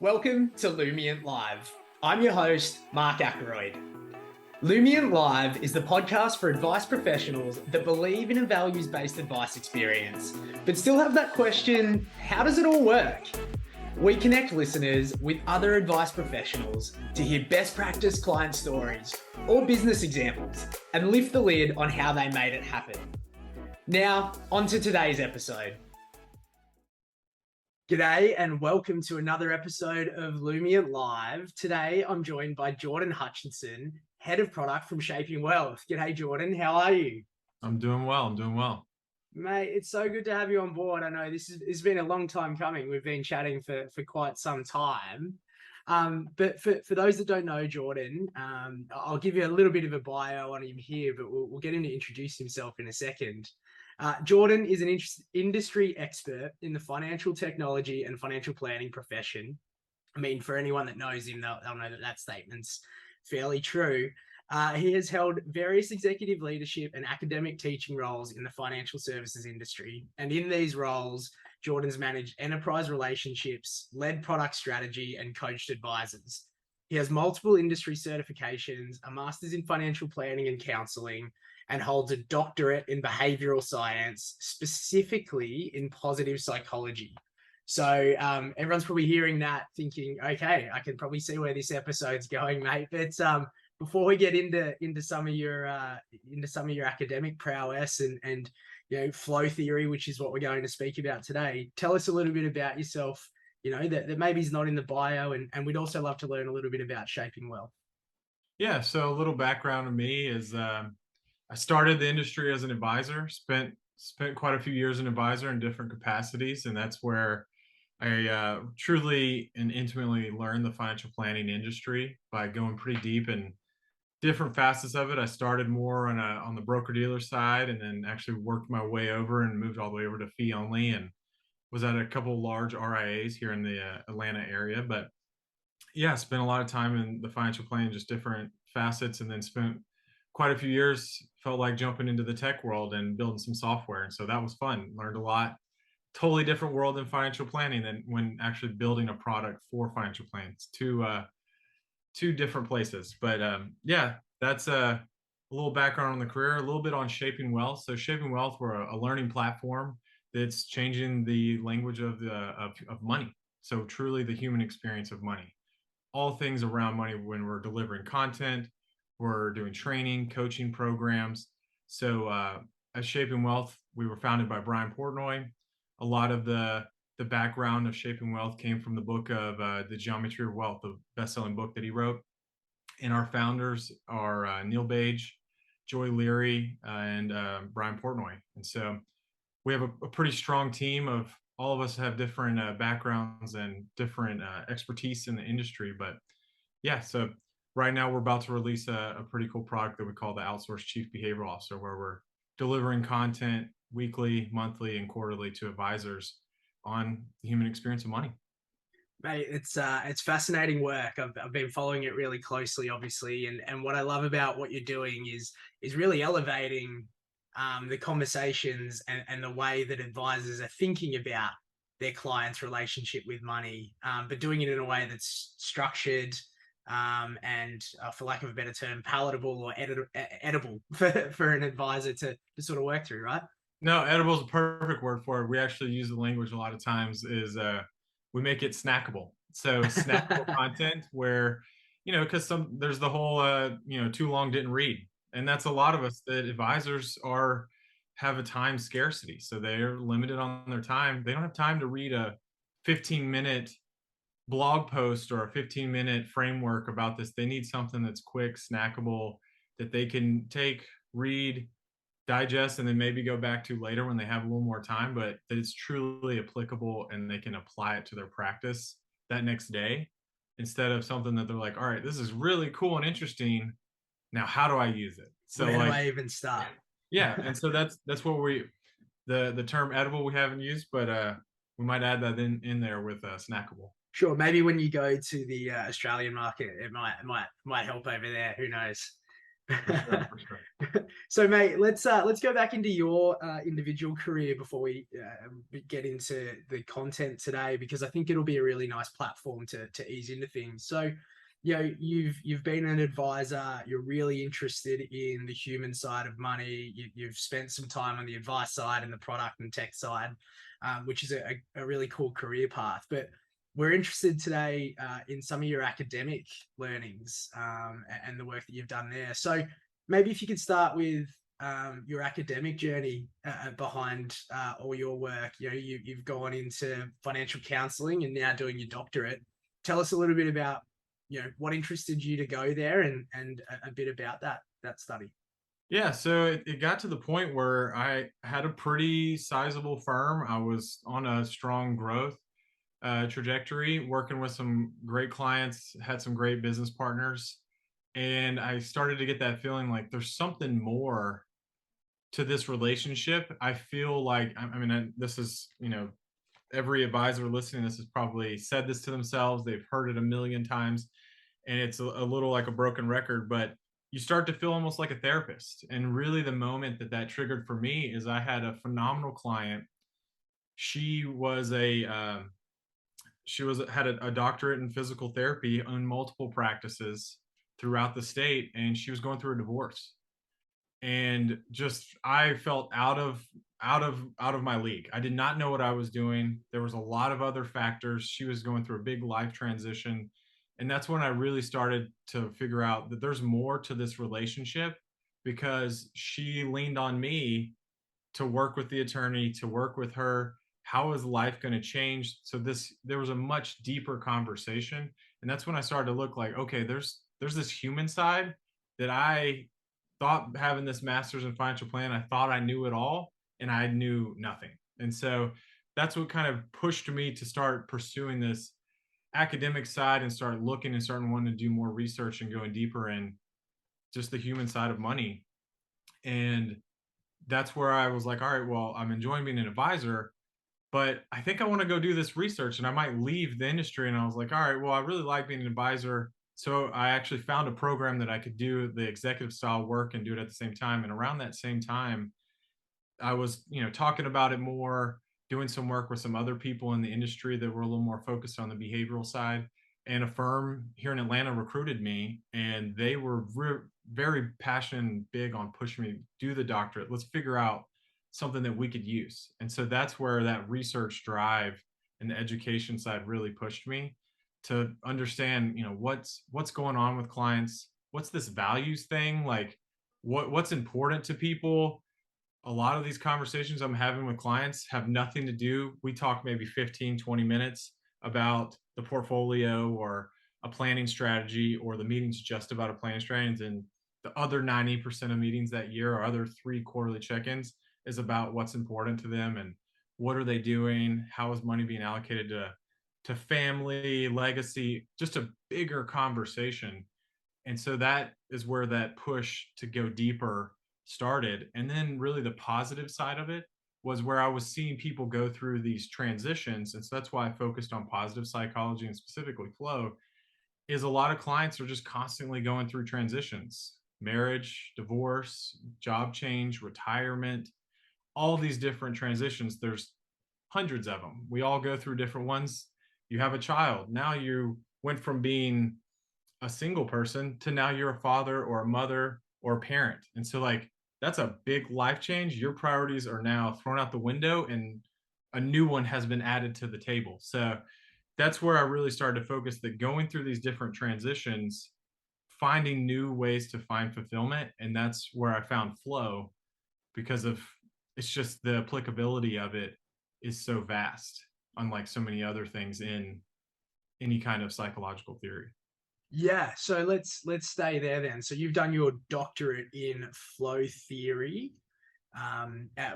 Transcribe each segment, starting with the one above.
Welcome to Lumient Live. I'm your host, Mark Ackroyd. Lumient Live is the podcast for advice professionals that believe in a values-based advice experience, but still have that question, how does it all work? We connect listeners with other advice professionals to hear best practice client stories or business examples and lift the lid on how they made it happen. Now, on to today's episode. G'day and welcome to another episode of Lumient Live. Today I'm joined by Jordan Hutchison, Head of Product from Shaping Wealth. G'day Jordan, how are you? I'm doing well. Mate, it's so good to have you on board. I know it's been a long time coming. We've been chatting for quite some time. But for those that don't know Jordan, I'll give you a little bit of a bio on him here, but we'll get him to introduce himself in a second. Jordan is an industry expert in the financial technology and financial planning profession. I mean, for anyone that knows him, they'll know that statement's fairly true. He has held various executive leadership and academic teaching roles in the financial services industry. And in these roles, Jordan's managed enterprise relationships, led product strategy, and coached advisors. He has multiple industry certifications, a master's in financial planning and counseling, and holds a doctorate in behavioral science, specifically in positive psychology. So everyone's probably hearing that thinking, okay, I can probably see where this episode's going, mate. But before we get into some of your academic prowess and flow theory, which is what we're going to speak about today, tell us a little bit about yourself, that maybe is not in the bio, and we'd also love to learn a little bit about Shaping Wealth. Yeah, so a little background of me is I started the industry as an advisor, spent quite a few years in advisor in different capacities, and that's where I truly and intimately learned the financial planning industry by going pretty deep in different facets of it. I started more on the broker dealer side, and then actually worked my way over and moved all the way over to fee only, and was at a couple large RIAs here in the Atlanta area. But yeah, spent a lot of time in the financial planning, just different facets, and then spent quite a few years, felt like jumping into the tech world and building some software. And so that was fun. Learned a lot. Totally different world than financial planning than when actually building a product for financial plans. Two different places. But yeah, that's a little background on the career, a little bit on Shaping Wealth. So Shaping Wealth, we're a learning platform that's changing the language of money. So truly the human experience of money. All things around money when we're delivering content, we're doing training, coaching programs. So at Shaping Wealth, we were founded by Brian Portnoy. A lot of the background of Shaping Wealth came from the book of The Geometry of Wealth, the best-selling book that he wrote. And our founders are Neil Bage, Joy Leary, and Brian Portnoy. And so we have a pretty strong team of all of us have different backgrounds and different expertise in the industry. But yeah, so right now we're about to release a pretty cool product that we call the Outsourced Chief Behavioral Officer, where we're delivering content weekly, monthly, and quarterly to advisors on the human experience of money. Mate, it's fascinating work. I've been following it really closely, obviously, and what I love about what you're doing is really elevating the conversations and the way that advisors are thinking about their clients' relationship with money, but doing it in a way that's structured and, for lack of a better term, palatable or edible for an advisor to sort of work through, right? No, edible is a perfect word for it. We actually use the language a lot of times is we make it snackable. So snackable content where, because there's the whole, too long didn't read. And that's a lot of us that advisors have a time scarcity. So they're limited on their time. They don't have time to read a 15-minute blog post or a 15-minute framework about this. They need something that's quick, snackable, that they can take, read, digest, and then maybe go back to later when they have a little more time, but that it's truly applicable and they can apply it to their practice that next day, instead of something that they're like, all right, this is really cool and interesting. Now, how do I use it? So where do I even start? Yeah. And so that's what the term edible we haven't used, but we might add that in there with snackable. Sure. Maybe when you go to the Australian market, it might help over there. Who knows? For sure, for sure. So, mate, let's go back into your individual career before we get into the content today, because I think it'll be a really nice platform to ease into things. So, you've been an advisor. You're really interested in the human side of money. You've spent some time on the advice side and the product and tech side, which is a really cool career path. But we're interested today in some of your academic learnings and the work that you've done there. So maybe if you could start with your academic journey behind all your work. You've gone into financial counseling and now doing your doctorate. Tell us a little bit about what interested you to go there, and a bit about that study. Yeah, so it got to the point where I had a pretty sizable firm. I was on a strong growth trajectory, working with some great clients, had some great business partners, and I started to get that feeling like there's something more to this relationship. I feel like, this is, every advisor listening to this has probably said this to themselves. They've heard it a million times, and it's a little like a broken record, but you start to feel almost like a therapist. And really, the moment that triggered for me is I had a phenomenal client. She was had a doctorate in physical therapy on multiple practices throughout the state, and she was going through a divorce, and just I felt out of my league. I did not know what I was doing. There was a lot of other factors. She was going through a big life transition, and that's when I really started to figure out that there's more to this relationship, because she leaned on me to work with the attorney, to work with her. How is life going to change? So there was a much deeper conversation, and that's when I started to look like, okay, there's this human side that I thought, having this master's in financial plan, I thought I knew it all, and I knew nothing. And so that's what kind of pushed me to start pursuing this academic side and start looking and starting wanting to do more research and going deeper in just the human side of money. And that's where I was like, all right, well, I'm enjoying being an advisor, but I think I want to go do this research and I might leave the industry. And I was like, all right, well, I really like being an advisor. So I actually found a program that I could do the executive style work and do it at the same time. And around that same time, I was, talking about it more, doing some work with some other people in the industry that were a little more focused on the behavioral side. And a firm here in Atlanta recruited me, and they were very passionate and big on pushing me to do the doctorate. Let's figure out something that we could use. And so that's where that research drive and the education side really pushed me to understand, what's going on with clients, what's this values thing, like what's important to people. A lot of these conversations I'm having with clients have nothing to do. We talk maybe 15, 20 minutes about the portfolio or a planning strategy, or the meeting's just about a planning strategy. And the other 90% of meetings that year, or other 3 quarterly check-ins, is about what's important to them and what are they doing, how is money being allocated to family, legacy, just a bigger conversation. And so that is where that push to go deeper started. And then really the positive side of it was where I was seeing people go through these transitions. And so that's why I focused on positive psychology and specifically flow, is a lot of clients are just constantly going through transitions: marriage, divorce, job change, retirement, all these different transitions. There's hundreds of them. We all go through different ones. You have a child. Now you went from being a single person to now you're a father or a mother or a parent. And so, like, that's a big life change. Your priorities are now thrown out the window, and a new one has been added to the table. So that's where I really started to focus, that going through these different transitions, finding new ways to find fulfillment. And that's where I found flow, because of it's just the applicability of it is so vast, unlike so many other things in any kind of psychological theory. Yeah, so let's stay there then. So you've done your doctorate in flow theory,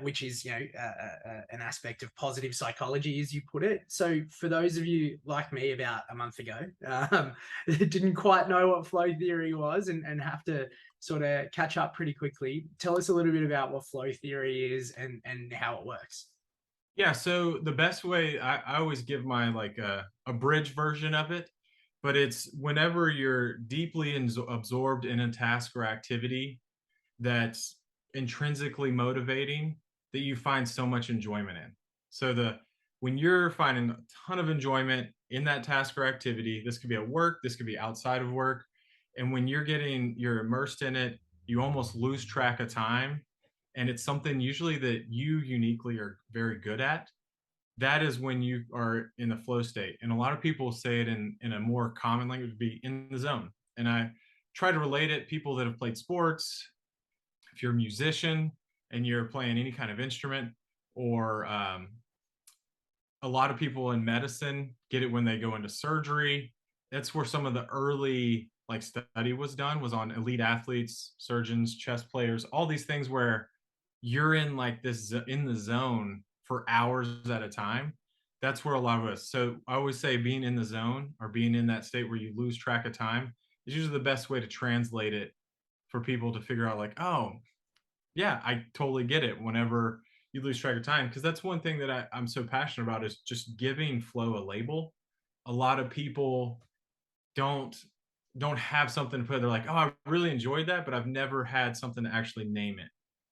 which is an aspect of positive psychology, as you put it. So for those of you like me about a month ago, didn't quite know what flow theory was, and have to sort of catch up pretty quickly. Tell us a little bit about what flow theory is and how it works. Yeah, so the best way, I always give my, like, a bridge version of it, but it's whenever you're deeply absorbed in a task or activity that's intrinsically motivating that you find so much enjoyment in. So when you're finding a ton of enjoyment in that task or activity, this could be at work, this could be outside of work, and when you're immersed in it, you almost lose track of time, and it's something usually that you uniquely are very good at. That is when you are in the flow state. And a lot of people say it in a more common language, be in the zone. And I try to relate it, people that have played sports, if you're a musician and you're playing any kind of instrument, or a lot of people in medicine get it when they go into surgery. That's where some of the early like study was done, was on elite athletes, surgeons, chess players, all these things where you're in like in the zone for hours at a time. That's where a lot of us. So I always say being in the zone or being in that state where you lose track of time is usually the best way to translate it for people to figure out like, oh, yeah, I totally get it whenever you lose track of time. Because that's one thing that I'm so passionate about, is just giving flow a label. A lot of people don't don't have something to put. They're like, oh, I really enjoyed that, but I've never had something to actually name it.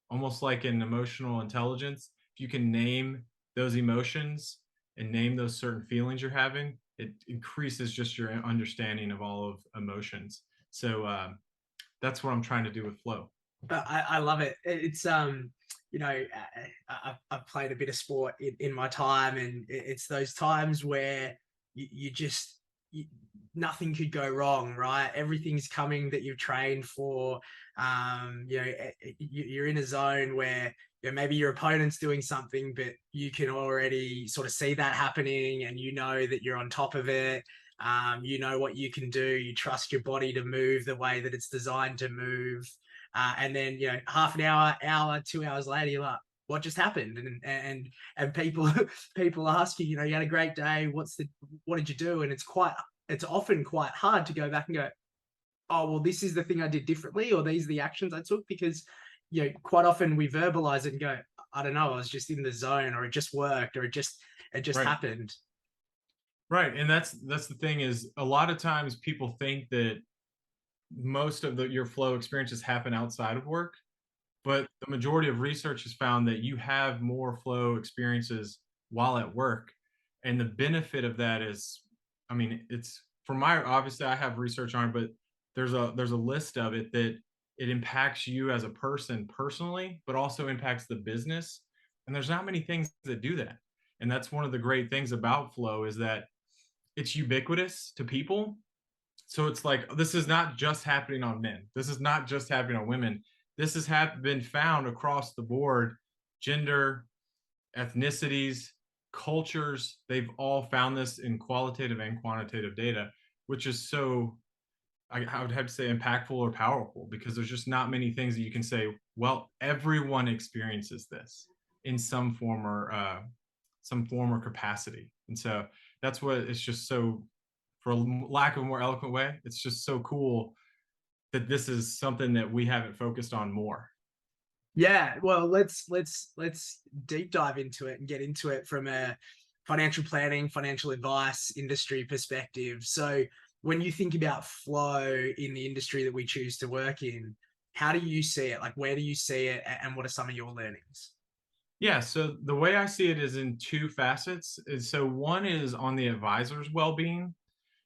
Almost like in emotional intelligence, if you can name those emotions and name those certain feelings you're having, it increases just your understanding of all of emotions. So that's what I'm trying to do with flow. But I love it. It's you know, I've played a bit of sport in my time, and it's those times where you just you, nothing could go wrong, right? Everything's coming that you've trained for. You know, you're in a zone where, you know, maybe your opponent's doing something, but you can already sort of see that happening, and you know that you're on top of it. You know what you can do. You trust your body to move the way that it's designed to move. And then, you know, half an hour, 2 hours later, you're like, what just happened? And people people ask you, you know, you had a great day. What did you do? And it's often quite hard to go back and go, oh, well, this is the thing I did differently, or these are the actions I took, because, you know, quite often we verbalize it and go, I don't know, I was just in the zone, or it just worked, or it just Right. happened. Right. And that's the thing, is a lot of times people think that most of your flow experiences happen outside of work, but the majority of research has found that you have more flow experiences while at work. And the benefit of that is, I mean, it's for my, obviously I have research on it, but there's a list of it that it impacts you as a person personally, but also impacts the business. And there's not many things that do that. And that's one of the great things about flow, is that it's ubiquitous to people. So it's like, this is not just happening on men. This is not just happening on women. This has been found across the board, gender, ethnicities, cultures. They've all found this in qualitative and quantitative data, which is so, I would have to say, impactful or powerful, because there's just not many things that you can say, well, everyone experiences this in some form or capacity. And so that's what it's just so, for lack of a more eloquent way, it's just so cool that this is something that we haven't focused on more. Yeah, well, let's deep dive into it and get into it from a financial planning, financial advice, industry perspective. So, when you think about flow in the industry that we choose to work in, how do you see it? Like, where do you see it, and what are some of your learnings? Yeah, so the way I see it is in two facets. So one is on the advisor's well-being,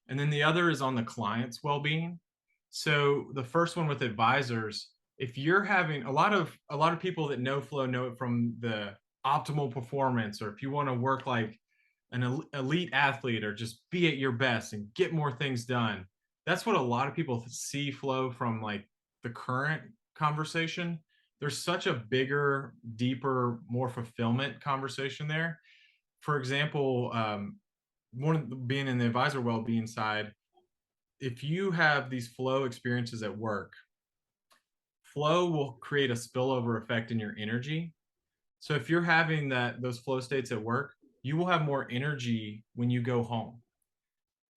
and then the other is on the client's well-being. So the first one with advisors, if you're having a lot of people that know flow know it from the optimal performance, or if you want to work like an elite athlete, or just be at your best and get more things done. That's what a lot of people see flow from, like the current conversation. There's such a bigger, deeper, more fulfillment conversation there. For example, being in the advisor well-being side, if you have these flow experiences at work, flow will create a spillover effect in your energy. So if you're having those flow states at work, you will have more energy when you go home.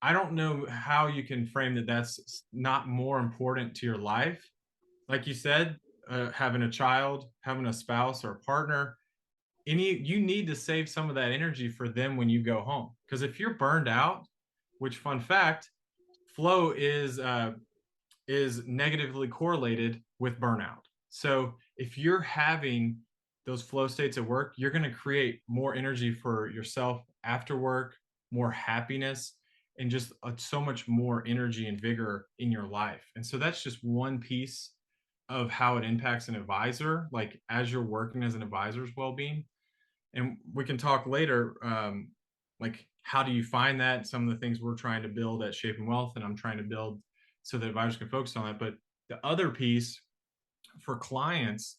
I don't know how you can frame that that's not more important to your life. Like you said, having a child, having a spouse or a partner, you need to save some of that energy for them when you go home. Because if you're burned out, which, fun fact, flow is negatively correlated with burnout. So if you're having those flow states at work, you're going to create more energy for yourself after work, more happiness, and just so much more energy and vigor in your life. And so that's just one piece of how it impacts an advisor, like as you're working as an advisor's well-being. And we can talk later, like how do you find that? Some of the things we're trying to build at Shape and Wealth, and I'm trying to build so that advisors can focus on that. But the other piece for clients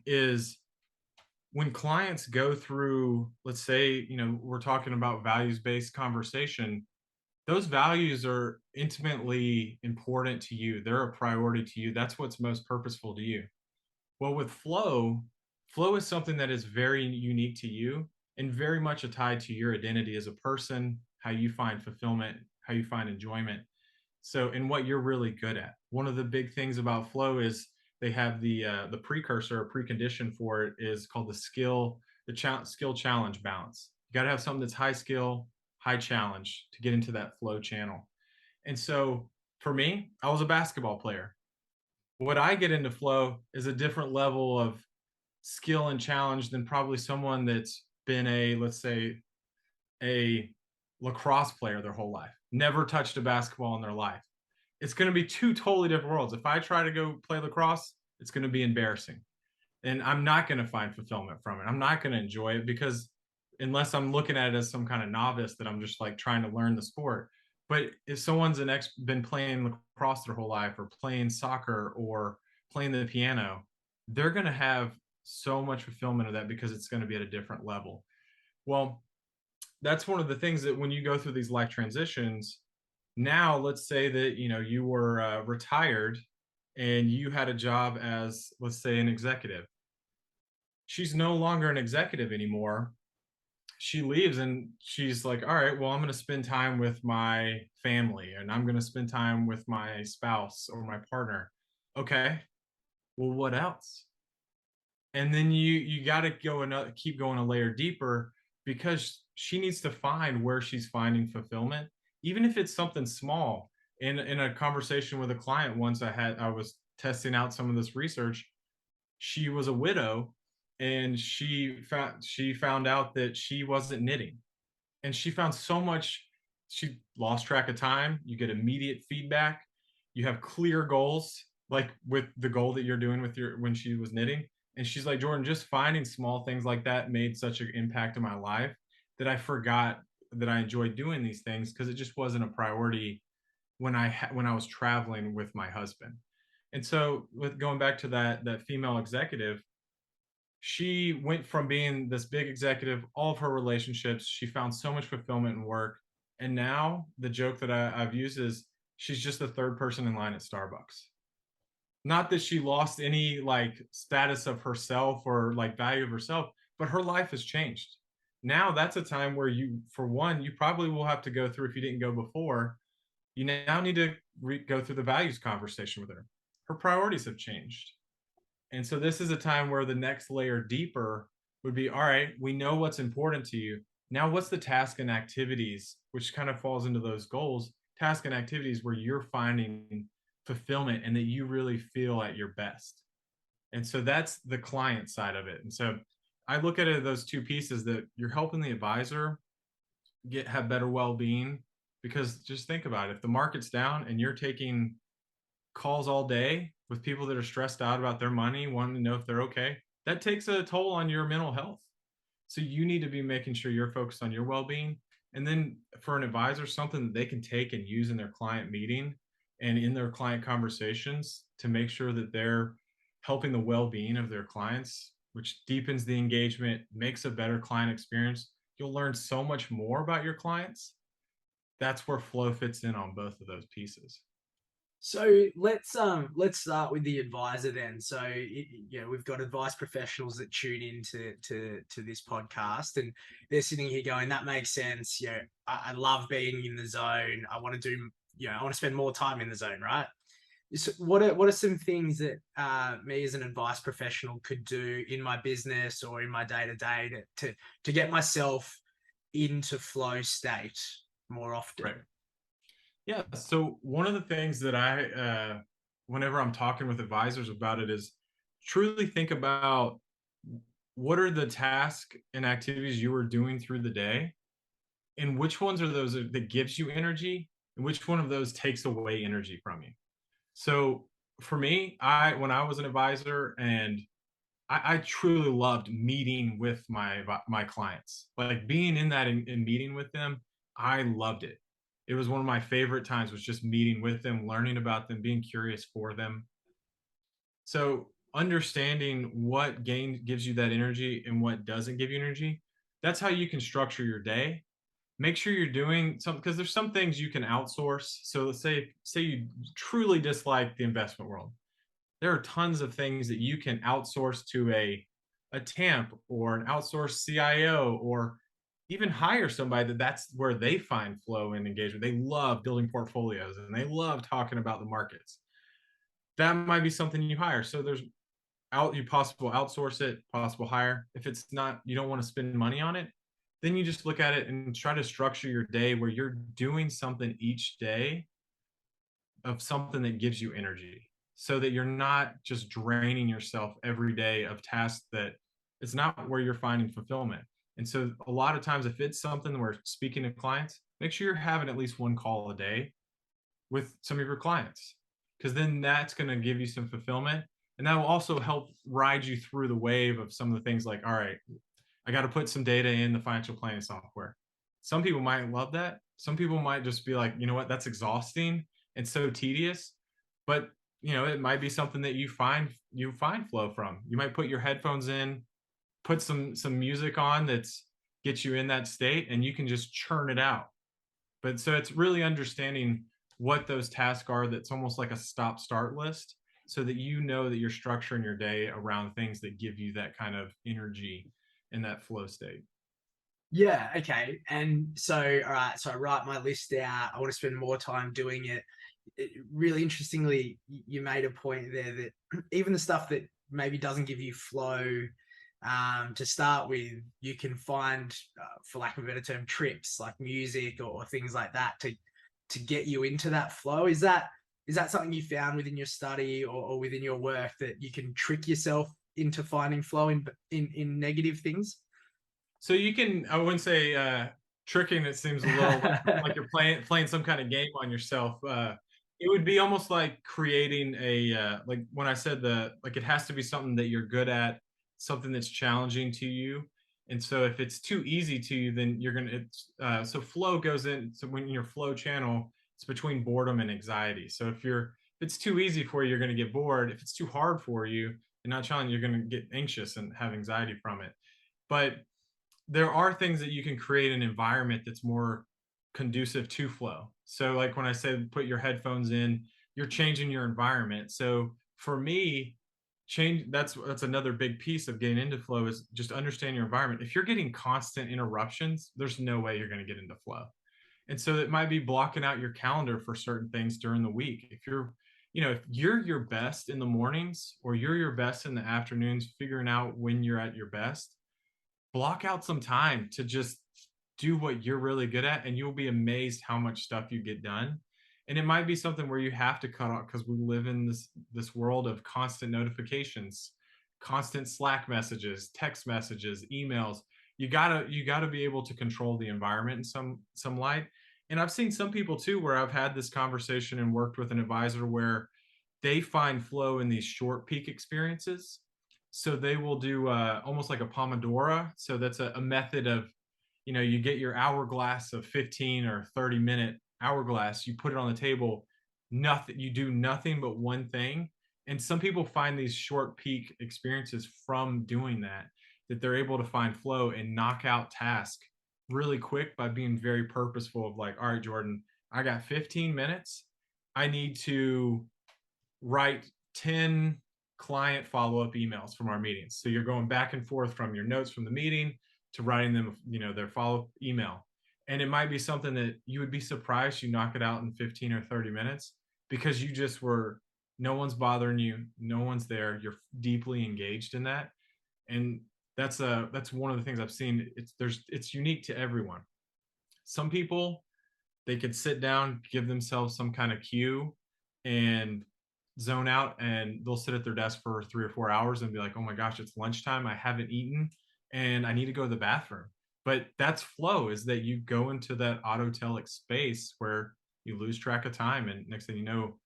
is when clients go through, let's say, we're talking about values-based conversation, those values are intimately important to you. They're a priority to you. That's what's most purposeful to you. Well, with flow, flow is something that is very unique to you and very much tied to your identity as a person, how you find fulfillment, how you find enjoyment. So, and what you're really good at. One of the big things about flow is they have the precursor or precondition for it is called skill challenge balance. You got to have something that's high skill, high challenge to get into that flow channel. And so, for me, I was a basketball player. What I get into flow is a different level of skill and challenge than probably someone that's been let's say, a lacrosse player their whole life, never touched a basketball in their life. It's going to be two totally different worlds. If I try to go play lacrosse, it's going to be embarrassing. And I'm not going to find fulfillment from it. I'm not going to enjoy it because unless I'm looking at it as some kind of novice that I'm just like trying to learn the sport. But if someone's been playing lacrosse their whole life or playing soccer or playing the piano, they're going to have so much fulfillment of that because it's going to be at a different level. Well, that's one of the things that when you go through these life transitions, now let's say that you were retired and you had a job as, let's say, an executive. She's no longer an executive anymore. She leaves and she's like, all right, well, I'm going to spend time with my family and I'm going to spend time with my spouse or my partner. Okay, well, what else? And then you got to go and keep going a layer deeper because she needs to find where she's finding fulfillment, even if it's something small. In a conversation with a client once I was testing out some of this research. She was a widow and she found out that she wasn't knitting, and she found so much. She lost track of time. You get immediate feedback. You have clear goals, like with the goal that you're doing with your when she was knitting. And she's like, Jordan, just finding small things like that made such an impact in my life that I forgot that I enjoyed doing these things because it just wasn't a priority when I was traveling with my husband. And so, with going back to that female executive, she went from being this big executive, all of her relationships, she found so much fulfillment in work. And now the joke that I've used is she's just the third person in line at Starbucks. Not that she lost any like status of herself or like value of herself, but her life has changed. Now that's a time where for one, you probably will have to go through, if you didn't go before, you now need to go through the values conversation with her. Her priorities have changed. And so this is a time where the next layer deeper would be, all right, we know what's important to you. Now, what's the task and activities, which kind of falls into those goals, task and activities where you're finding fulfillment and that you really feel at your best. And so that's the client side of it. And so I look at it those two pieces that you're helping the advisor have better well-being, because just think about it. If the market's down and you're taking calls all day with people that are stressed out about their money, wanting to know if they're okay, that takes a toll on your mental health. So you need to be making sure you're focused on your well-being. And then for an advisor, something that they can take and use in their client meeting and in their client conversations to make sure that they're helping the well-being of their clients, which deepens the engagement, makes a better client experience. You'll learn so much more about your clients. That's where flow fits in on both of those pieces. So let's start with the advisor then. So we've got advice professionals that tune into to this podcast, and they're sitting here going, "That makes sense. I love being in the zone. I want to do. I want to spend more time in the zone, right?" So what are some things that me as an advice professional could do in my business or in my day to day to get myself into flow state more often? Right. Yeah. So one of the things that whenever I'm talking with advisors about it, is truly think about what are the tasks and activities you are doing through the day, and which ones are those that gives you energy, and which one of those takes away energy from you. So for me, when I was an advisor, and I truly loved meeting with my clients, like being in that in meeting with them. I loved it. It was one of my favorite times, was just meeting with them, learning about them, being curious for them. So understanding what gives you that energy and what doesn't give you energy, that's how you can structure your day. Make sure you're doing some, because there's some things you can outsource. So let's say you truly dislike the investment world. There are tons of things that you can outsource to a TAMP or an outsourced CIO, or even hire somebody that's where they find flow and engagement. They love building portfolios and they love talking about the markets. That might be something you hire. So there's you possible outsource it, possible hire. If it's not, you don't want to spend money on it, then you just look at it and try to structure your day where you're doing something each day of something that gives you energy, so that you're not just draining yourself every day of tasks that it's not where you're finding fulfillment. And so a lot of times, if it's something where speaking to clients, make sure you're having at least one call a day with some of your clients, because then that's going to give you some fulfillment, and that will also help ride you through the wave of some of the things like, all right, I got to put some data in the financial planning software. Some people might love that. Some people might just be like, you know what, that's exhausting and so tedious. But it might be something that you find flow from. You might put your headphones in, put some music on that's gets you in that state, and you can just churn it out. But so it's really understanding what those tasks are. That's almost like a stop start list, so that you know that you're structuring your day around things that give you that kind of energy in that flow state. Yeah, okay. And so, all right, so I write my list out. I want to spend more time doing it. Really interestingly, you made a point there that even the stuff that maybe doesn't give you flow, to start with, you can find, for lack of a better term, trips like music or things like that to get you into that flow. Is that something you found within your study or within your work, that you can trick yourself into finding flow in negative things? So you can, I wouldn't say tricking. It seems a little like you're playing some kind of game on yourself. It would be almost like creating like when I said like it has to be something that you're good at, something that's challenging to you. And so if it's too easy to you, then you're gonna. So flow goes in. So when your flow channel, it's between boredom and anxiety. So if it's too easy for you, you're gonna get bored. If it's too hard for you and not challenging, you're gonna get anxious and have anxiety from it. But there are things that you can create an environment that's more conducive to flow. So like when I said put your headphones in, you're changing your environment. So for me, change that's another big piece of getting into flow, is just understand your environment. If you're getting constant interruptions, there's no way you're going to get into flow. And so it might be blocking out your calendar for certain things during the week. If you're your best in the mornings, or you're your best in the afternoons, figuring out when you're at your best, block out some time to just do what you're really good at, and you'll be amazed how much stuff you get done. And it might be something where you have to cut off, because we live in this world of constant notifications, constant Slack messages, text messages, emails. You gotta be able to control the environment in some light. And I've seen some people too, where I've had this conversation and worked with an advisor, where they find flow in these short peak experiences. So they will do almost like a Pomodoro. So that's a method of, you get your hourglass of 15 or 30-minute hourglass, you put it on the table, nothing, you do nothing but one thing. And some people find these short peak experiences from doing that they're able to find flow and knock out tasks really quick by being very purposeful of like, all right, Jordan, I got 15 minutes. I need to write 10 client follow-up emails from our meetings. So you're going back and forth from your notes from the meeting to writing them, their follow-up email. And it might be something that you would be surprised you knock it out in 15 or 30 minutes, because you just were, no one's bothering you, no one's there, you're deeply engaged in that. And that's one of the things I've seen. It's unique to everyone. Some people they could sit down, give themselves some kind of cue, and zone out, and they'll sit at their desk for 3 or 4 hours and be like, oh my gosh, it's lunchtime, I haven't eaten, and I need to go to the bathroom. But that's flow, is that you go into that autotelic space where you lose track of time, and next thing you know,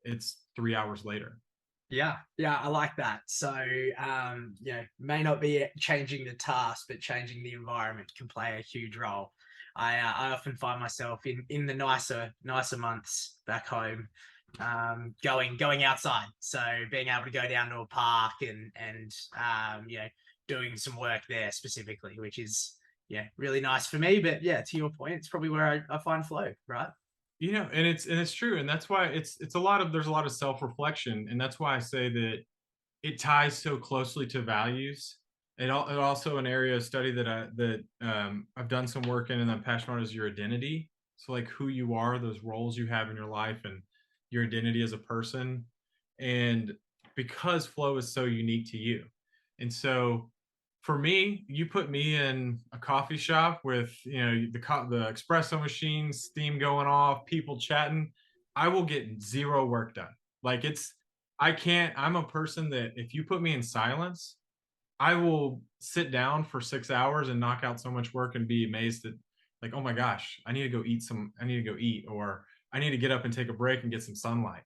it's 3 hours later. Yeah, yeah, I like that. So, may not be changing the task, but changing the environment can play a huge role. I often find myself in the nicer months back home, going outside. So being able to go down to a park and doing some work there specifically, which is really nice for me. But yeah, to your point, it's probably where I find flow, right? And it's true, and that's why it's a lot of there's a lot of self-reflection, and that's why I say that it ties so closely to values. It also an area of study that I've done some work in and I'm passionate about is your identity. So like who you are, those roles you have in your life, and your identity as a person. And because flow is so unique to you. And so for me, you put me in a coffee shop with, the espresso machine, steam going off, people chatting, I will get zero work done. Like I can't, I'm a person that if you put me in silence, I will sit down for 6 hours and knock out so much work and be amazed that, like, oh my gosh, I need to go eat, or I need to get up and take a break and get some sunlight.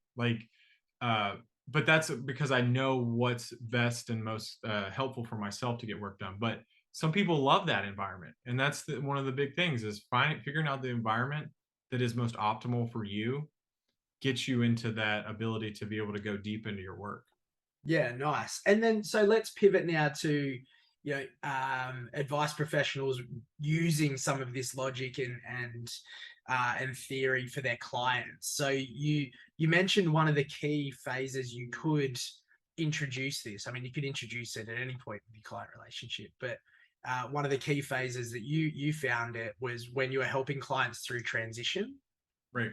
Uh, but that's because I know what's best and most helpful for myself to get work done. But some people love that environment. And that's one of the big things is figuring out the environment that is most optimal for you gets you into that ability to be able to go deep into your work. Yeah, nice. And then so let's pivot now to advice professionals using some of this logic and theory for their clients. So you mentioned one of the key phases you could introduce this. I mean, you could introduce it at any point in the client relationship, but one of the key phases that you found it was when you were helping clients through transition. Right.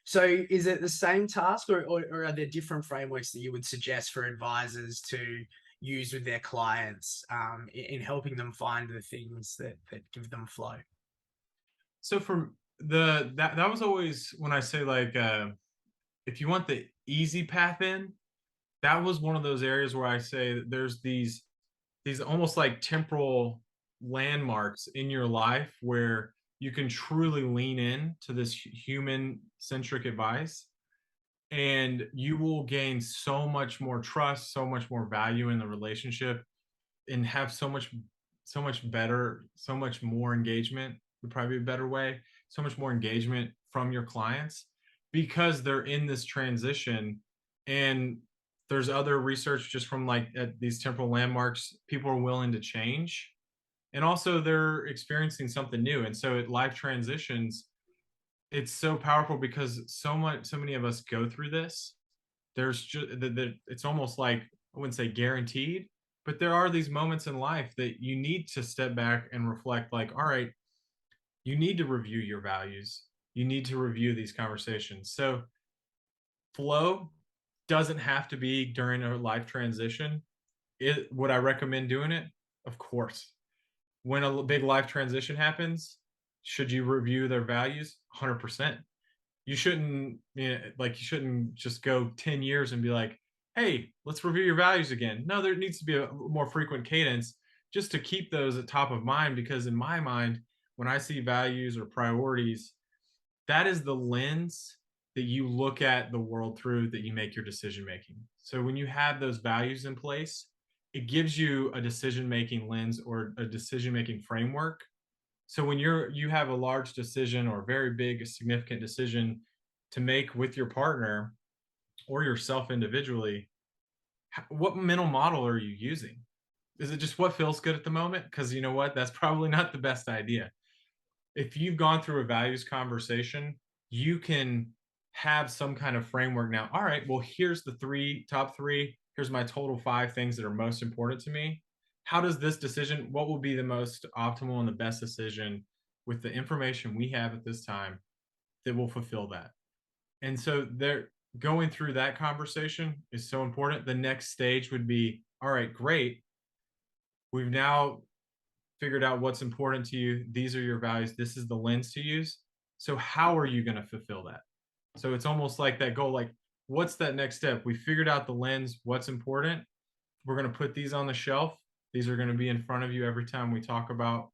So is it the same task, or are there different frameworks that you would suggest for advisors to use with their clients in helping them find the things that give them flow? So from that was always when I say like if you want the easy path in, that was one of those areas where I say that there's these almost like temporal landmarks in your life where you can truly lean in to this human centric advice, and you will gain so much more trust, so much more value in the relationship, and have so much better, so much more engagement would probably be a better way, so much more engagement from your clients because they're in this transition. And there's other research just from like at these temporal landmarks, people are willing to change, and also they're experiencing something new. And so at life transitions, it's so powerful because so many of us go through this. There's just it's almost like I wouldn't say guaranteed, but there are these moments in life that you need to step back and reflect like, all right, you need to review your values. You need to review these conversations. So flow doesn't have to be during a life transition. Would I recommend doing it? Of course. When a big life transition happens, should you review their values? 100%. You shouldn't just go 10 years and be like, hey, let's review your values again. No, there needs to be a more frequent cadence just to keep those at top of mind, because in my mind, when I see values or priorities, that is the lens that you look at the world through, that you make your decision making. So when you have those values in place, it gives you a decision making lens or a decision making framework. So when you have a large decision or a very big significant decision to make with your partner or yourself individually, what mental model are you using? Is it just what feels good at the moment? Because you know what, that's probably not the best idea. If you've gone through a values conversation, you can have some kind of framework now. All right, well, here's the top three. Here's my total five things that are most important to me. How does this decision, what will be the most optimal and the best decision with the information we have at this time that will fulfill that? And so they're going through that conversation is so important. The next stage would be, all right, great. We've now figured out what's important to you. These are your values. This is the lens to use. So how are you going to fulfill that? So it's almost like that goal, like, what's that next step? We figured out the lens, what's important. We're going to put these on the shelf. These are going to be in front of you every time we talk about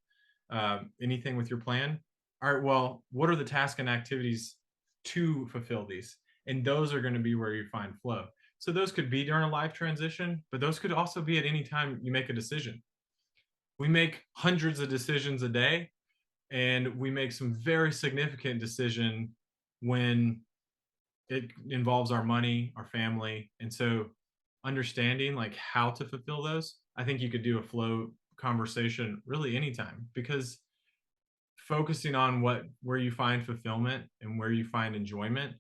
anything with your plan. All right, well, what are the tasks and activities to fulfill these? And those are going to be where you find flow. So those could be during a life transition, but those could also be at any time you make a decision. We make hundreds of decisions a day, and we make some very significant decision when it involves our money, our family. And so understanding like how to fulfill those, I think you could do a flow conversation really anytime, because focusing on where you find fulfillment and where you find enjoyment,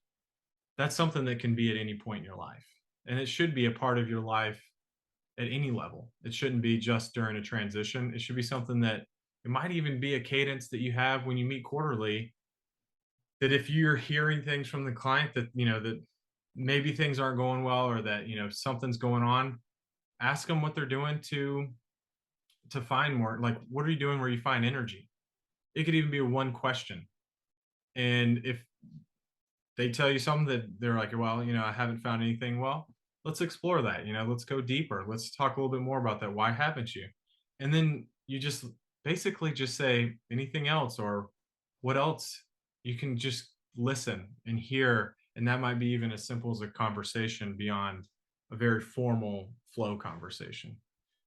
that's something that can be at any point in your life. And it should be a part of your life at any level. It shouldn't be just during a transition. It should be something that it might even be a cadence that you have when you meet quarterly, that if you're hearing things from the client that, that maybe things aren't going well, or that, something's going on, ask them what they're doing to find more, like, what are you doing where you find energy? It could even be one question. And if they tell you something that they're like, well, I haven't found anything, well, let's explore that. Let's go deeper. Let's talk a little bit more about that. Why haven't you? And then you just basically just say anything else, or what else. You can just listen and hear. And that might be even as simple as a conversation beyond a very formal flow conversation.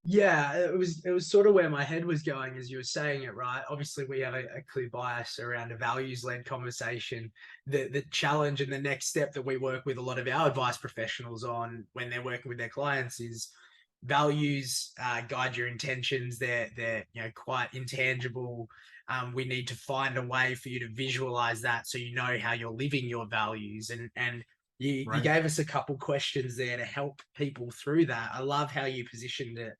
Yeah, it was sort of where my head was going as you were saying it, right? Obviously, we have a clear bias around a values-led conversation. The challenge and the next step that we work with a lot of our advice professionals on when they're working with their clients is values guide your intentions. They're quite intangible. We need to find a way for you to visualize that so you know how you're living your values. And you Right. gave us a couple questions there to help people through that. I love how you positioned it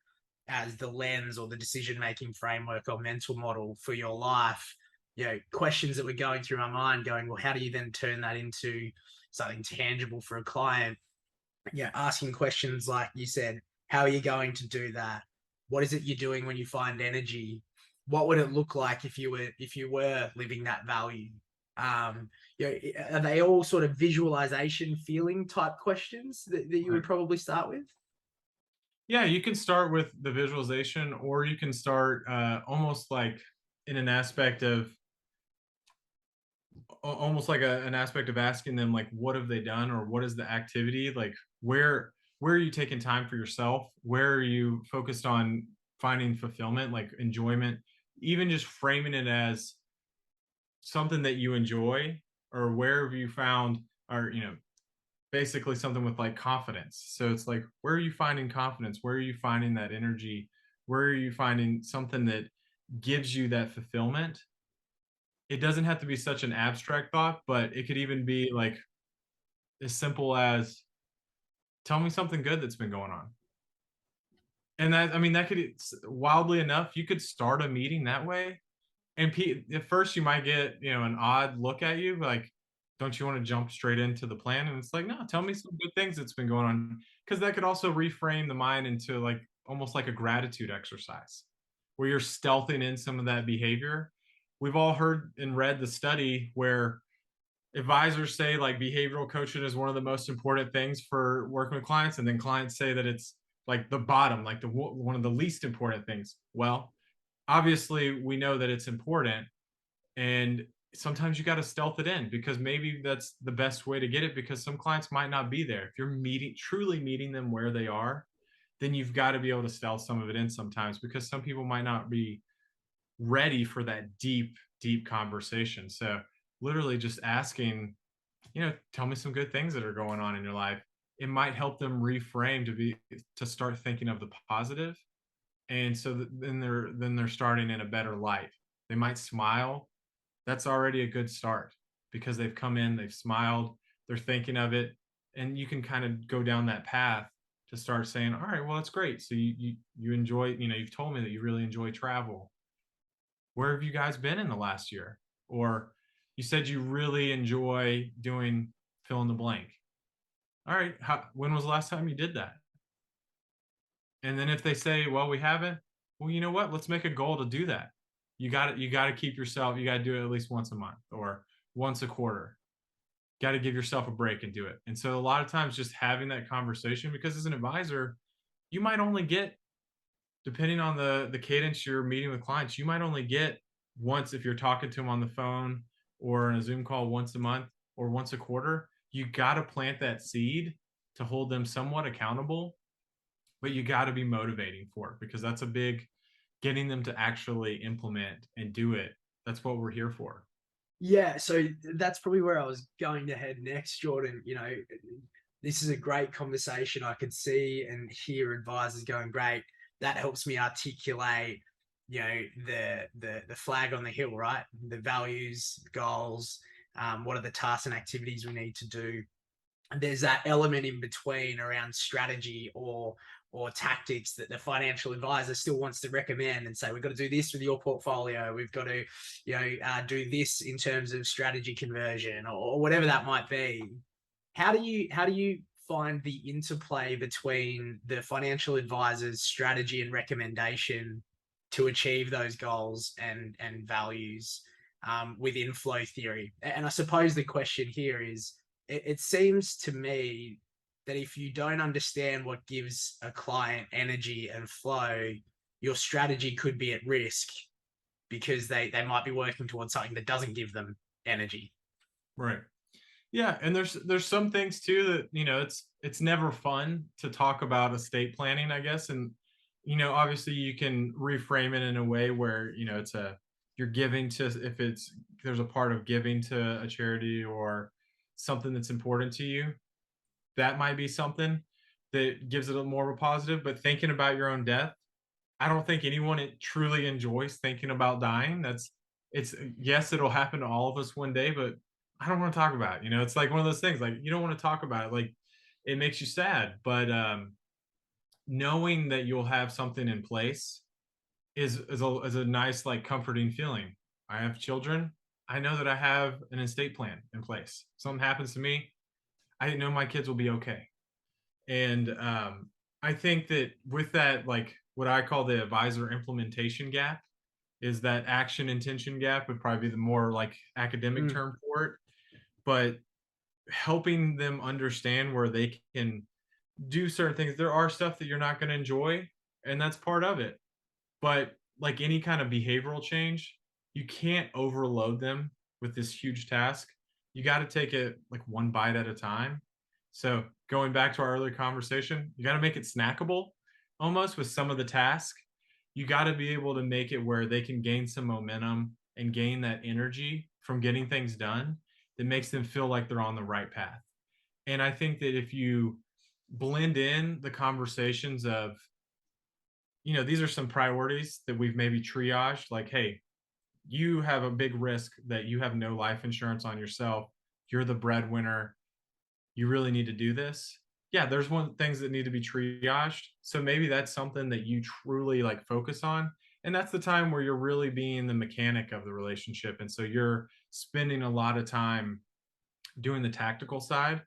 as the lens or the decision making framework or mental model for your life. Questions that were going through my mind going, well, how do you then turn that into something tangible for a client? Asking questions like you said, how are you going to do that? What is it you're doing when you find energy? What would it look like if you were living that value? Are they all sort of visualization feeling type questions that you would Right. probably start with? Yeah, you can start with the visualization, or you can start almost like in an aspect of almost like an aspect of asking them, like, what have they done, or what is the activity, like, where are you taking time for yourself, where are you focused on finding fulfillment, like enjoyment, even just framing it as something that you enjoy, or where have you found, or basically something with like confidence. So it's like, where are you finding confidence, where are you finding that energy, where are you finding something that gives you that fulfillment. It doesn't have to be such an abstract thought, but it could even be like as simple as, tell me something good that's been going on. And that, I mean, that could, wildly enough, you could start a meeting that way. And at first you might get, an odd look at you, like, don't you want to jump straight into the plan? And it's like, no, tell me some good things that's been going on. Cause that could also reframe the mind into like almost like a gratitude exercise where you're stealthing in some of that behavior. We've all heard and read the study where advisors say like behavioral coaching is one of the most important things for working with clients, and then clients say that it's like the bottom, like the one of the least important things. Well, obviously we know that it's important, and sometimes you got to stealth it in, because maybe that's the best way to get it, because some clients might not be there. If you're truly meeting them where they are, then you've got to be able to stealth some of it in sometimes, because some people might not be ready for that deep conversation. So literally just asking, tell me some good things that are going on in your life. It might help them reframe to start thinking of the positive. And so then they're starting in a better light. They might smile. That's already a good start, because they've come in, they've smiled, they're thinking of it, and you can kind of go down that path to start saying, all right, well, that's great. So you enjoy, you've told me that you really enjoy travel. Where have you guys been in the last year? Or you said you really enjoy doing fill in the blank. All right, when was the last time you did that? And then if they say, well, we haven't, well, you know what? Let's make a goal to do that. You got to keep yourself, you got to do it at least once a month, or once a quarter. Got to give yourself a break and do it. And so a lot of times just having that conversation, because as an advisor, you might only get, depending on the cadence you're meeting with clients, you might only get once, if you're talking to them on the phone or in a Zoom call, once a month or once a quarter. You got to plant that seed to hold them somewhat accountable, but you got to be motivating for it, because that's a big, getting them to actually implement and do it. That's what we're here for. Yeah, so that's probably where I was going to head next, Jordan. This is a great conversation. I could see and hear advisors going, great. That helps me articulate, the flag on the hill, right? The values, goals, what are the tasks and activities we need to do. There's that element in between around strategy or tactics that the financial advisor still wants to recommend and say, we've got to do this with your portfolio. We've got to, do this in terms of strategy conversion or whatever that might be. How do you find the interplay between the financial advisor's strategy and recommendation to achieve those goals and values within flow theory? And I suppose the question here is, it seems to me that if you don't understand what gives a client energy and flow, your strategy could be at risk because they might be working towards something that doesn't give them energy. Right. Yeah, and there's some things too that, it's never fun to talk about estate planning, I guess. And obviously you can reframe it in a way where, it's a, you're giving to, if it's, there's a part of giving to a charity or something that's important to you, that might be something that gives it a more of a positive. But thinking about your own death, I don't think anyone truly enjoys thinking about dying. It's yes, it'll happen to all of us one day, but I don't want to talk about it. It's like one of those things, like you don't want to talk about it. Like it makes you sad. But knowing that you'll have something in place is a nice, like, comforting feeling. I have children. I know that I have an estate plan in place. Something happens to me, I know my kids will be okay. And I think that with that, like what I call the advisor implementation gap, is that action intention gap would probably be the more like academic Mm. term for it. But helping them understand where they can do certain things. There are stuff that you're not going to enjoy, and that's part of it. But like any kind of behavioral change, you can't overload them with this huge task. You got to take it like one bite at a time. So going back to our earlier conversation, you got to make it snackable almost with some of the task. You got to be able to make it where they can gain some momentum and gain that energy from getting things done that makes them feel like they're on the right path. And I think that if you blend in the conversations of, these are some priorities that we've maybe triaged, like, hey, you have a big risk that you have no life insurance on yourself. You're the breadwinner. You really need to do this. Yeah, there's things that need to be triaged. So maybe that's something that you truly like focus on. And that's the time where you're really being the mechanic of the relationship. And so you're spending a lot of time doing the tactical side,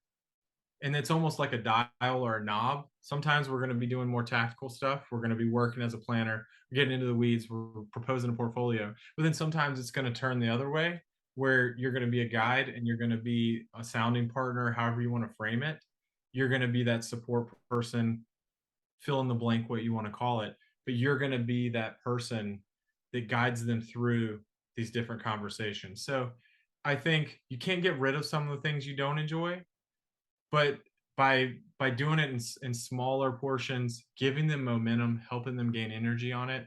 and it's almost like a dial or a knob. Sometimes we're going to be doing more tactical stuff. We're going to be working as a planner, we're getting into the weeds, we're proposing a portfolio. But then sometimes it's going to turn the other way, where you're going to be a guide and you're going to be a sounding partner, however you want to frame it. You're going to be that support person, fill in the blank what you want to call it, but you're going to be that person that guides them through these different conversations. So I think you can't get rid of some of the things you don't enjoy, but by doing it in smaller portions, giving them momentum, helping them gain energy on it,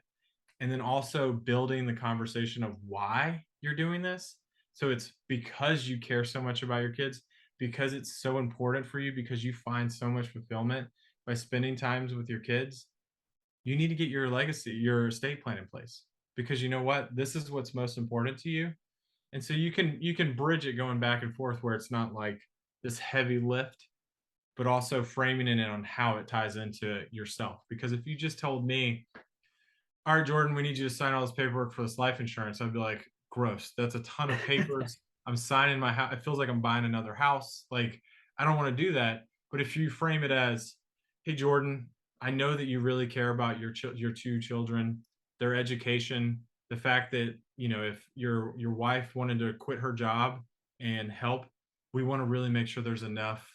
and then also building the conversation of why you're doing this. So it's because you care so much about your kids, because it's so important for you, because you find so much fulfillment by spending times with your kids. You need to get your legacy, your estate plan in place, because you know what, this is what's most important to you. And so you can bridge it going back and forth where it's not like this heavy lift, but also framing it in on how it ties into yourself. Because if you just told me, all right, Jordan, we need you to sign all this paperwork for this life insurance, I'd be like, gross. That's a ton of papers. I'm signing my house. It feels like I'm buying another house. Like, I don't want to do that. But if you frame it as, hey, Jordan, I know that you really care about your two children, their education, the fact that, if your wife wanted to quit her job and help, we want to really make sure there's enough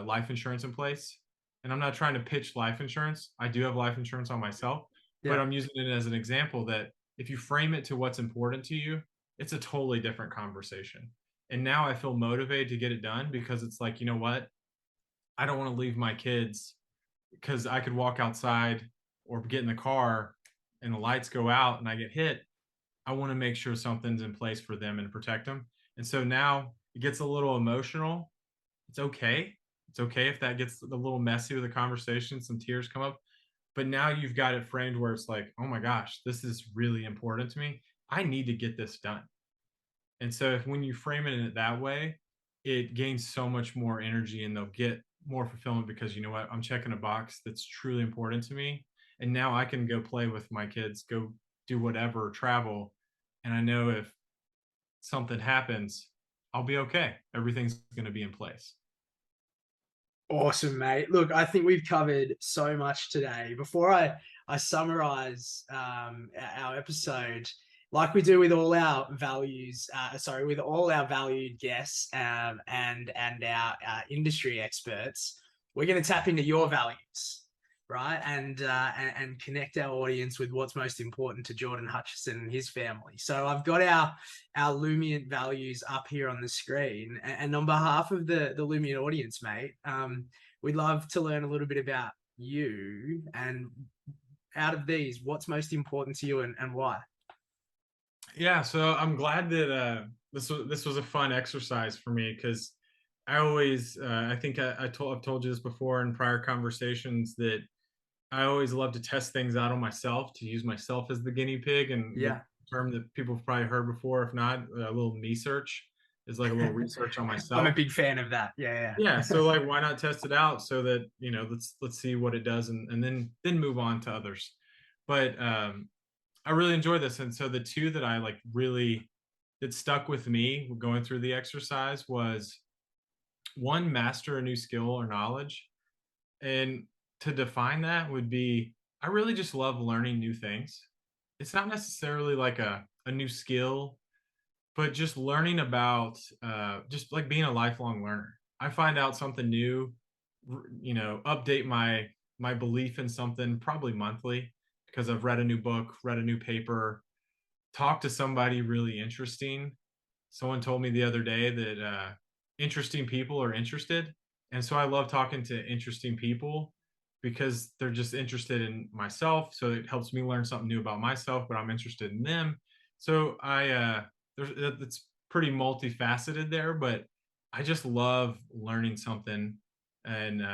life insurance in place. And I'm not trying to pitch life insurance. I do have life insurance on myself, but Yeah. I'm using it as an example that if you frame it to what's important to you, it's a totally different conversation. And now I feel motivated to get it done because it's like, you know what? I don't want to leave my kids because I could walk outside or get in the car and the lights go out and I get hit. I want to make sure something's in place for them and protect them. And so now it gets a little emotional. It's okay. It's okay if that gets a little messy with the conversation, some tears come up. But now you've got it framed where it's like, oh my gosh, this is really important to me. I need to get this done. And so if when you frame it in it that way, it gains so much more energy and they'll get more fulfillment because you know what? I'm checking a box that's truly important to me. And now I can go play with my kids, go do whatever, travel. And I know if something happens, I'll be okay. Everything's going to be in place. Awesome, mate. Look, I think we've covered so much today. Before I summarize our episode, like we do with all our values, with all our valued guests and our industry experts, we're going to tap into your values, right? And connect our audience with what's most important to Jordan Hutchison and his family. So I've got our Lumient values up here on the screen. And on behalf of the Lumient audience, mate, we'd love to learn a little bit about you and out of these, what's most important to you and why? Yeah, so I'm glad that this was a fun exercise for me because I always I think I've told you this before in prior conversations that I always love to test things out on myself, to use myself as the guinea pig, and the Yeah. term that people have probably heard before, if not, a little me search is like a little research on I'm a myself. big fan of that. Yeah, Yeah, yeah. so like why not test it out so that, let's see what it does and then move on to others. But I really enjoy this. And so the two that I like really that stuck with me going through the exercise was one, master a new skill or knowledge. And to define that would be I really just love learning new things. It's not necessarily like a new skill, but just learning about just like being a lifelong learner. I find out something new, update my belief in something probably monthly because I've read a new book, read a new paper, talked to somebody really interesting. Someone told me the other day that interesting people are interested. And so I love talking to interesting people because they're just interested in myself. So it helps me learn something new about myself, but I'm interested in them. So it's pretty multifaceted there, but I just love learning something and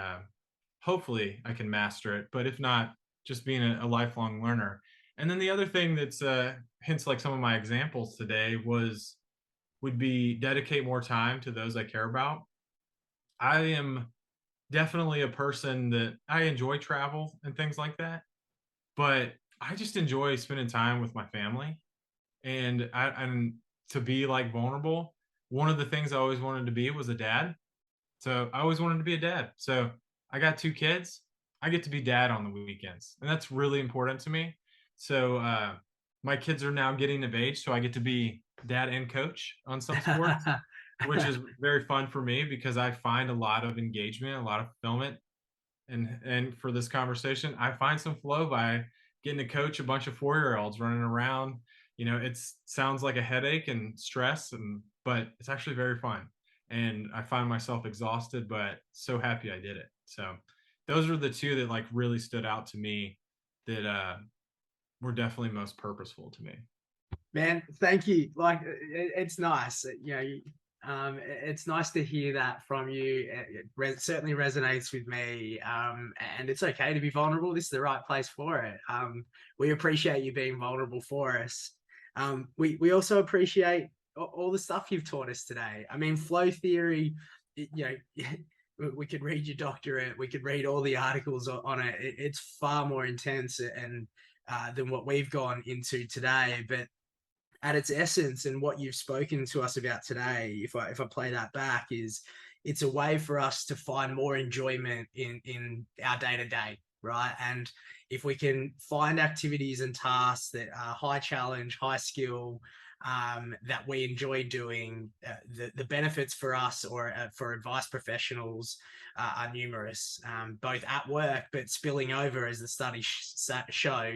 hopefully I can master it. But if not, just being a lifelong learner. And then the other thing that's hence like some of my examples today would be dedicate more time to those I care about. I am definitely a person that I enjoy travel and things like that, but I just enjoy spending time with my family and to be like vulnerable. One of the things I always wanted to be was a dad. So I always wanted to be a dad. So I got two kids. I get to be dad on the weekends, and that's really important to me. So my kids are now getting of age, so I get to be dad and coach on some sports, which is very fun for me because I find a lot of engagement, a lot of fulfillment, and for this conversation, I find some flow by getting to coach a bunch of 4-year-olds running around. It sounds like a headache and stress, but it's actually very fun and I find myself exhausted, but so happy I did it. So those are the two that like really stood out to me that were definitely most purposeful to me. Man, thank you. Like, it's nice, it's nice to hear that from you. It certainly resonates with me. And it's okay to be vulnerable. This is the right place for it. We appreciate you being vulnerable for us. We also appreciate all the stuff you've taught us today. I mean, flow theory, we could read your doctorate, we could read all the articles on it. It's far more intense and than what we've gone into today. But at its essence and what you've spoken to us about today, if I play that back, is it's a way for us to find more enjoyment in our day to day, right? And if we can find activities and tasks that are high challenge, high skill, that we enjoy doing. The benefits for us or for advice professionals are numerous, both at work, but spilling over, as the studies show,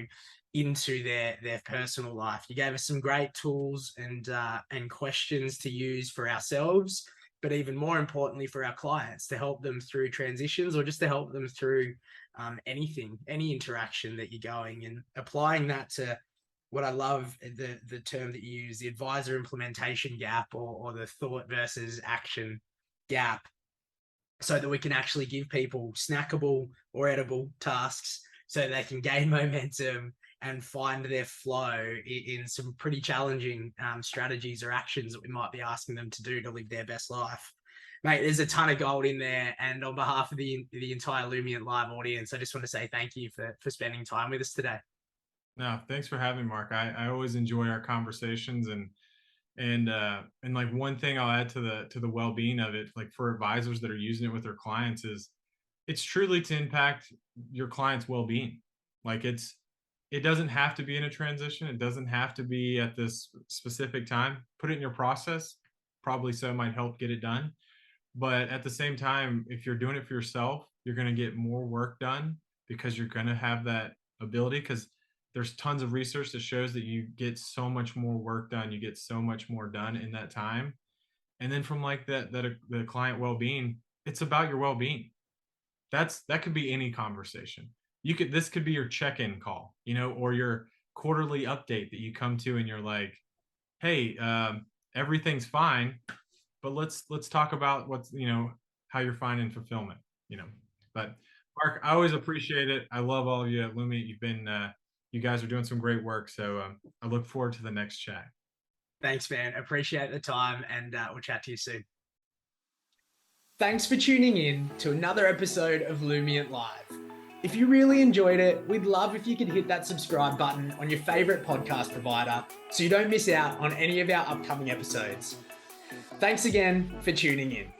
into their personal life. You gave us some great tools and questions to use for ourselves, but even more importantly for our clients, to help them through transitions or just to help them through anything, any interaction that you're going, and applying that to what I love, the term that you use, the advisor implementation gap, or the thought versus action gap, so that we can actually give people snackable or edible tasks so they can gain momentum and find their flow in some pretty challenging strategies or actions that we might be asking them to do to live their best life. Mate, there's a ton of gold in there. And on behalf of the entire Lumient Live audience, I just want to say thank you for spending time with us today. No, thanks for having me, Mark. I always enjoy our conversations, and like one thing I'll add to the well-being of it, like for advisors that are using it with their clients, is it's truly to impact your client's well-being. Like it doesn't have to be in a transition. It doesn't have to be at this specific time. Put it in your process. Probably so might help get it done. But at the same time, if you're doing it for yourself, you're going to get more work done because you're going to have that ability, because there's tons of research that shows that you get so much more work done. You get so much more done in that time. And then from like the client well-being, it's about your well-being. That could be any conversation. This could be your check-in call, or your quarterly update that you come to and you're like, hey, everything's fine, but let's talk about what's, how you're finding fulfillment, but Mark, I always appreciate it. I love all of you at Lumient. You guys are doing some great work. So I look forward to the next chat. Thanks, man. Appreciate the time, and we'll chat to you soon. Thanks for tuning in to another episode of Lumient Live. If you really enjoyed it, we'd love if you could hit that subscribe button on your favorite podcast provider so you don't miss out on any of our upcoming episodes. Thanks again for tuning in.